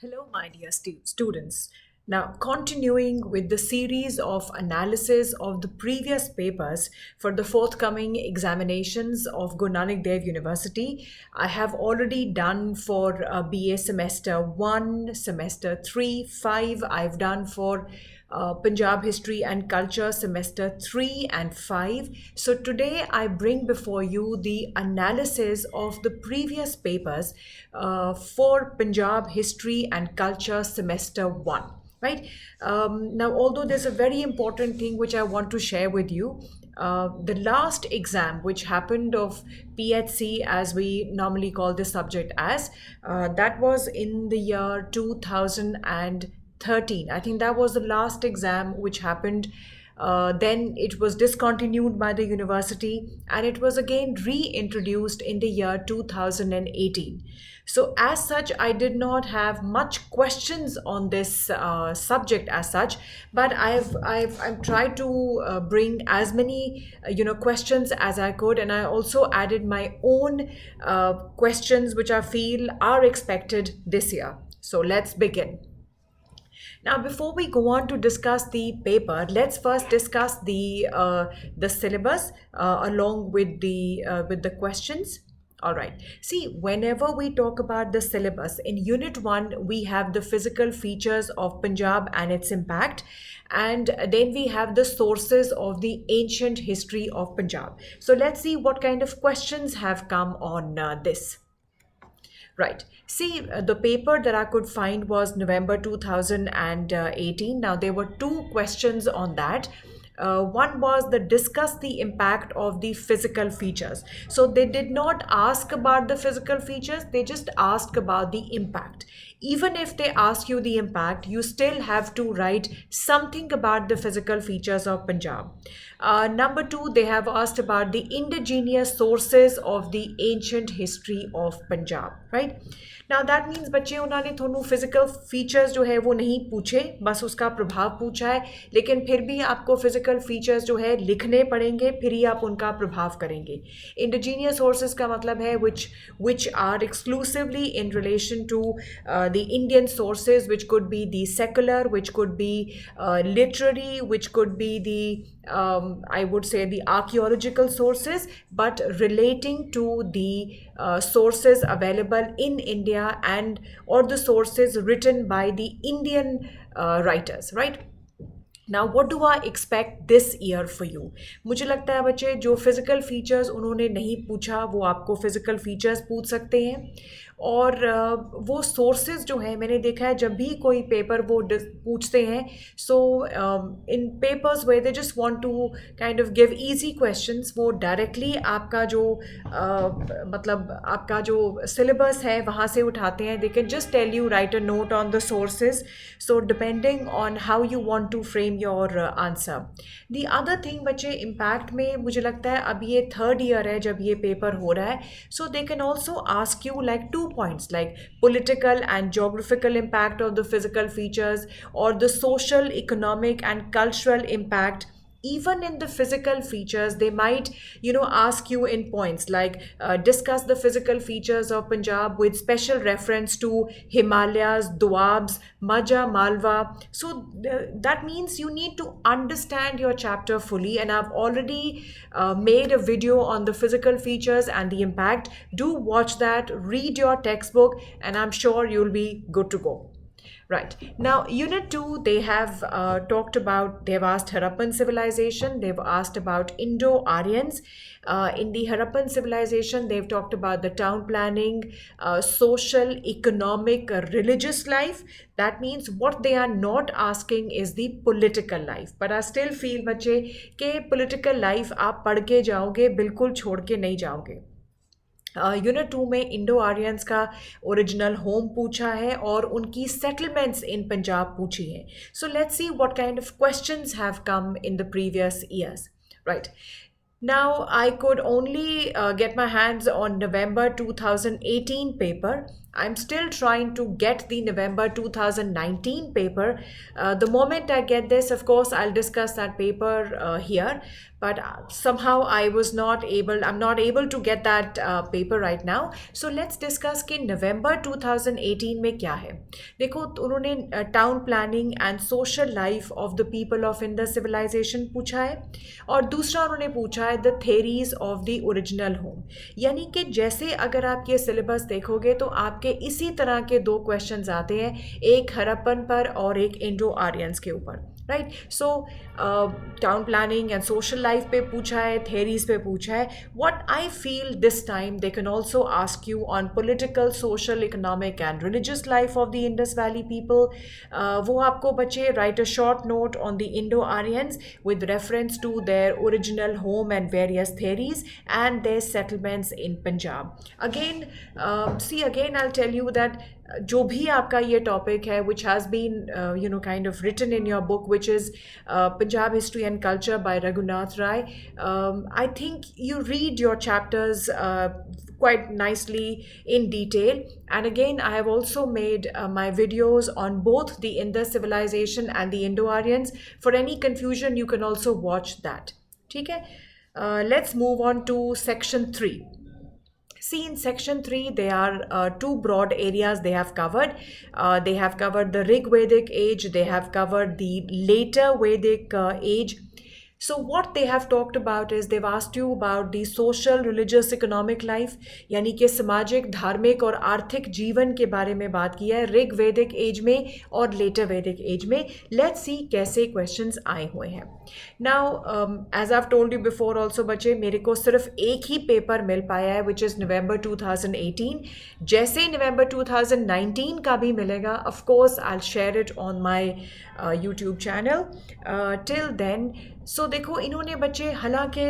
Hello, my dear students. Now, continuing with the series of analysis of the previous papers for the forthcoming examinations of Guru Nanak Dev University, I have already done for BA semester 1, semester 3, 5. I've done for Punjab History and Culture semester 3 and 5. So today I bring before you the analysis of the previous papers for Punjab History and Culture semester 1. Right now, although there's a very important thing which I want to share with you, the last exam which happened of PHC, as we normally call this subject as, that was in the year 2013. I think that was the last exam which happened. Then it was discontinued by the university and it was again reintroduced in the year 2018. So, as such, I did not have much questions on this subject as such, but I've tried to bring as many questions as I could, and I also added my own questions which I feel are expected this year. So let's begin. Now, before we go on to discuss the paper, let's first discuss the syllabus along with the questions. All right. See, whenever we talk about the syllabus, in Unit 1, we have the physical features of Punjab and its impact. And then we have the sources of the ancient history of Punjab. So let's see what kind of questions have come on this. Right. See, the paper that I could find was November 2018. Now, there were two questions on that. One was the discuss the impact of the physical features. So they did not ask about the physical features, they just asked about the impact. Even if they ask you the impact, you still have to write something about the physical features of Punjab. Number two, they have asked about the indigenous sources of the ancient history of Punjab, right? Now that means बच्चे उन्होंने थोनू physical features जो है वो नहीं पूछे, बस उसका प्रभाव पूछा है, लेकिन फिर भी आपको फिजिकल फीचर्स जो है लिखने पड़ेंगे, फिर ही आप उनका प्रभाव करेंगे. इंडिजीनियस सोर्सेज का मतलब है which are exclusively in relation to the Indian sources, which could be the secular, which could be literary, which could be the I would say the archaeological sources, but relating to the sources available in India and or the sources written by the Indian writers, right? Now what do I expect this year for you. मुझे लगता है बच्चे जो physical features उन्होंने नहीं पूछा वो आपको फिज़िकल फीचर्स पूछ सकते हैं. और वो सोर्सेज जो है मैंने देखा है जब भी कोई पेपर वो पूछते हैं, सो इन पेपर्स वे they just want to kind of give easy questions. वो डायरेक्टली आपका जो मतलब आपका जो सिलेबस है वहाँ से उठाते हैं. They can just tell you write a note on the sources. So depending on how you want to frame your answer. The other thing बच्चे इम्पैक्ट में मुझे लगता है अब ये थर्ड ईयर है जब ये पेपर हो रहा है, so they can also ask you like 2 points like political and geographical impact of the physical features or the social, economic and cultural impact. Even in the physical features they might ask you in points like discuss the physical features of Punjab with special reference to Himalayas, Doabs, Maja, Malwa. So that means you need to understand your chapter fully, and I've already made a video on the physical features and the impact. Do watch that, read your textbook, and I'm sure you'll be good to go. Right. Now, Unit 2, they have they've asked Harappan civilization, they've asked about Indo-Aryans. In the Harappan civilization, they've talked about the town planning, social, economic, religious life. That means what they are not asking is the political life. But I still feel, बच्चे, कि political life आप पढ़ के जाओगे, बिल्कुल छोड़ के नहीं जाओगे. यूनिट 2 में इंडो आर्यंस का ओरिजिनल होम पूछा है और उनकी सेटलमेंट्स इन पंजाब पूछी है. So let's see what kind of questions have come in the previous years. Right. Now, I could only get my hands on November 2018 paper. I'm still trying to get the November 2019 paper. The moment I get this, of course, I'll discuss that paper here. But somehow I'm not able to get that paper right now. So let's discuss कि November 2018 में क्या है. देखो उन्होंने town planning and social life of the people of Indus civilization पूछा है, और दूसरा उन्होंने पूछा है the theories of the original home. यानी कि जैसे अगर आप ये सिलेबस देखोगे तो आपके इसी तरह के दो क्वेश्चंस आते हैं, एक हड़प्पन पर और एक इंडो आर्यंस के ऊपर. Right. So town planning and social life पे पूछा है, थेरीज पे पूछा है. What I feel this time they can also ask you on political, social, economic and religious life of the Indus valley people. वो आपको बच्चे write a short note on the Indo Aryans with reference to their original home and various theories and their settlements in Punjab. Again again I tell you that जो भी आपका ये topic है which has been kind of written in your book, which is Punjab History and Culture by Raghunath Rai. I think you read your chapters quite nicely in detail, and again I have also made my videos on both the Indus civilization and the Indo-Aryans. For any confusion you can also watch that. ठीक है. Let's move on to section 3. See, in section 3, there are two broad areas they have covered. They have covered the Rig Vedic age, they have covered the later Vedic age. So what they have talked about is they've asked you about the social, religious, economic life, यानी कि सामाजिक, धार्मिक और आर्थिक जीवन के बारे में बात किया है ऋग वैदिक एज में और लेटर वैदिक एज में. लेट्स सी कैसे क्वेश्चंस आए हुए हैं. Now as I have told you before also बच्चे, मेरे को सिर्फ एक ही पेपर मिल पाया है विच इज़ नवंबर 2018. जैसे नवंबर 2019 का भी मिलेगा, of course I will share it on my YouTube channel. Till then so देखो इन्होंने बच्चे, हालांकि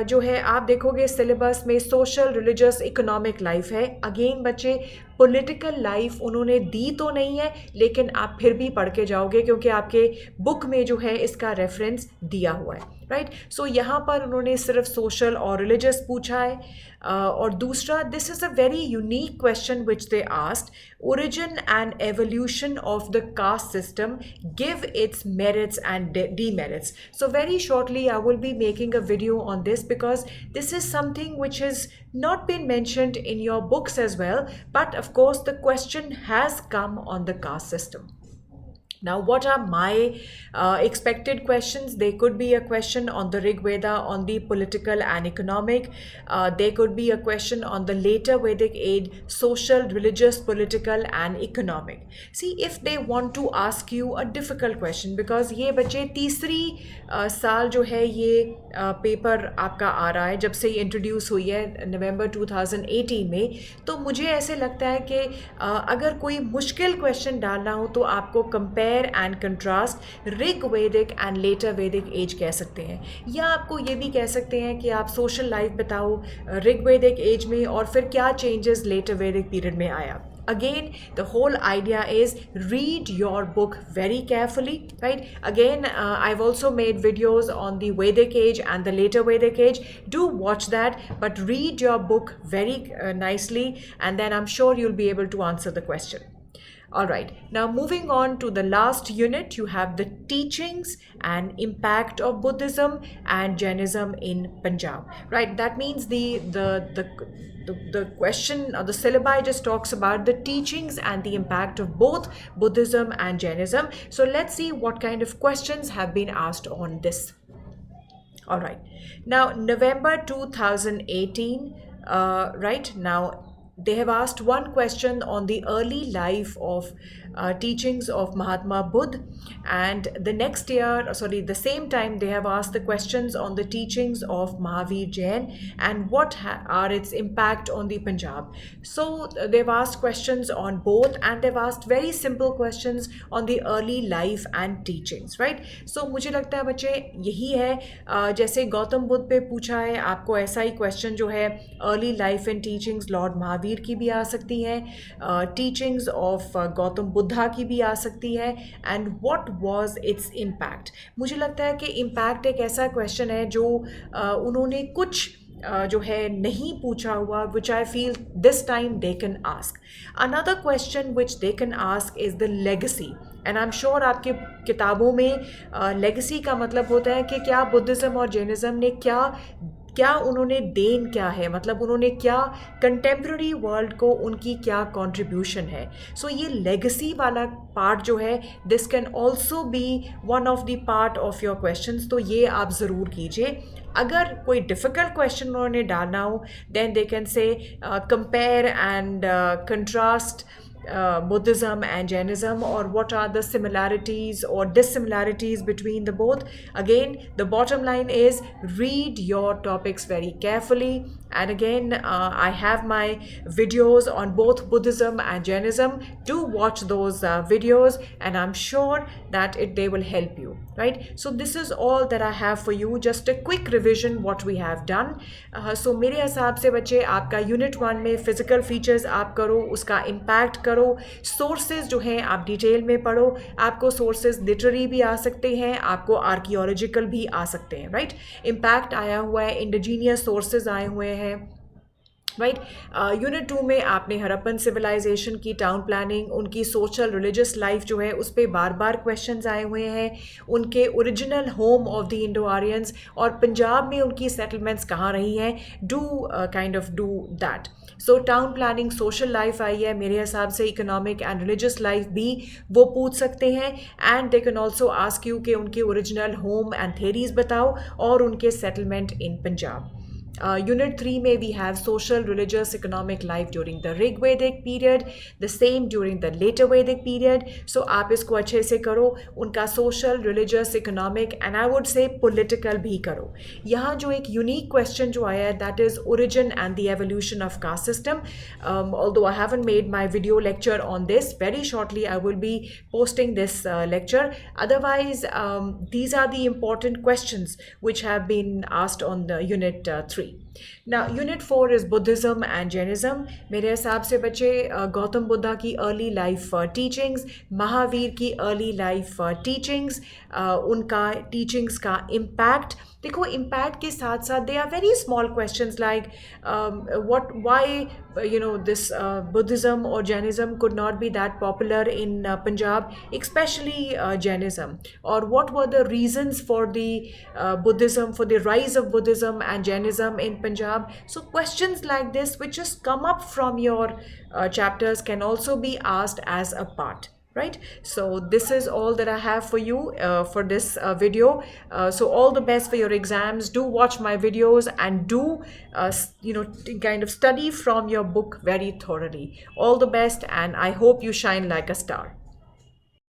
जो है आप देखोगे सिलेबस में सोशल, रिलीजियस, इकोनॉमिक लाइफ है. अगेन बच्चे पॉलिटिकल लाइफ उन्होंने दी तो नहीं है, लेकिन आप फिर भी पढ़ के जाओगे क्योंकि आपके बुक में जो है इसका रेफरेंस दिया हुआ है. राइट. सो यहाँ पर उन्होंने सिर्फ सोशल और रिलीजियस पूछा है. और दूसरा, this is a very unique question which they asked, origin and evolution of the caste system, give its merits and demerits. So very shortly I will be making a video on this, because this is something which has not been mentioned in your books as well, but of course the question has come on the caste system. Now, what are my expected questions? There could be a question on the Rig Veda, on the political and economic. There could be a question on the later Vedic age, social, religious, political and economic. See, if they want to ask you a difficult question, because ये बच्चे तीसरी साल जो है ये paper आपका आ रहा है, जब से ये इंट्रोड्यूस हुई है नवंबर 2018 में, तो मुझे ऐसे लगता है कि अगर कोई मुश्किल क्वेश्चन डालना हो तो आपको कंपेयर एंड कंट्रास्ट ऋग वैदिक एंड लेटर वैदिक एज कह सकते हैं, या आपको ये भी कह सकते हैं कि आप सोशल लाइफ बताओ ऋग वैदिक एज में और फिर क्या चेंजेस लेटर वैदिक पीरियड में आया. Again, the whole idea is read your book very carefully, right? Again, I've also made videos on the Vedic age and the later Vedic age. Do watch that, but read your book very nicely, and then I'm sure you'll be able to answer the question. All right, now moving on to the last unit, you have the teachings and impact of Buddhism and Jainism in Punjab. Right, that means the question or the syllabi just talks about the teachings and the impact of both Buddhism and Jainism. So let's see what kind of questions have been asked on this. All right, now November 2018, right now they have asked one question on the early life of teachings of Mahatma Buddha, and the next year, the same time they have asked the questions on the teachings of Mahavir Jain and what are its impact on the Punjab. So they've asked questions on both, and they've asked very simple questions on the early life and teachings, right? So मुझे लगता है बच्चे यही है, जैसे गौतम बुद्ध पे पूछा है, आपको ऐसा ही क्वेश्चन जो है early life and teachings Lord Mahavir की भी आ सकती है, teachings of गौतम बुद्धा की भी आ सकती है, and what was its impact. मुझे लगता है कि impact एक ऐसा क्वेश्चन है जो उन्होंने कुछ जो है नहीं पूछा हुआ, which I feel this time they can ask. Another question which they can ask is the legacy. And I am sure आपके किताबों में लेगेसी का मतलब होता है कि क्या बुद्धिज़्म और जैनिज़्म ने क्या क्या उन्होंने देन क्या है, मतलब उन्होंने क्या कंटेम्प्रेरी वर्ल्ड को उनकी क्या कंट्रीब्यूशन है. सो ये लेगेसी वाला पार्ट जो है, this can also be one of the part of your questions. तो ये आप ज़रूर कीजिए. अगर कोई डिफ़िकल्ट क्वेश्चन उन्होंने डालना हो, then they can say compare and contrast Buddhism and Jainism, or what are the similarities or dissimilarities between the both. Again, the bottom line is read your topics very carefully. And again, I have my videos on both Buddhism and Jainism. Do watch those videos, and I'm sure that they will help you, right? So this is all that I have for you. Just a quick revision what we have done. So मेरे हिसाब से बच्चे, आपका unit 1 में physical features आप करो, उसका impact करो. सोर्सेज जो हैं आप डिटेल में पढ़ो. आपको सोर्सेज लिटरेरी भी आ सकते हैं, आपको आर्कियोलॉजिकल भी आ सकते हैं, राइट? इम्पैक्ट आया हुआ है, इंडिजीनियस सोर्सेज आए हुए हैं, राइट. यूनिट 2 में आपने हड़प्पन सिविलाइजेशन की टाउन प्लानिंग, उनकी सोशल रिलीजियस लाइफ जो है उस पर बार बार क्वेश्चंस आए हुए हैं. उनके original home of the Indo Aryans और पंजाब में उनकी सेटलमेंट्स कहाँ रही हैं. Do kind of do that. So town planning, social life I है, मेरे हिसाब से इकोनॉमिक एंड रिलीजियस लाइफ भी वो पूछ सकते हैं. And they can also ask you कि उनके ओरिजिनल होम एंड थेरीज बताओ और उनके सेटलमेंट इन पंजाब. Unit 3 में we have social, religious, economic life during the Rig Vedic period, the same during the later Vedic period. So आप इसको अच्छे से करो. उनका social, religious, economic and I would say political भी करो. यहाँ जो एक unique question जो आया है, that is origin and the evolution of caste system. Although I haven't made my video lecture on this, very shortly I will be posting this lecture. Otherwise, these are the important questions which have been asked on the Unit 3. Now, Unit 4 is Buddhism and Jainism. मेरे हिसाब से बच्चे गौतम बुद्धा की early life teachings, Mahavir की early life teachings, उनका teachings का impact. देखो, impact के साथ साथ they are very small questions like what why this Buddhism or Jainism could not be that popular in Punjab, especially Jainism, or what were the reasons for the Buddhism, for the rise of Buddhism and Jainism in Punjab. So questions like this which just come up from your chapters can also be asked as a part. Right? So this is all that I have for you for this video. So all the best for your exams. Do watch my videos and do kind of study from your book very thoroughly. All the best, and I hope you shine like a star.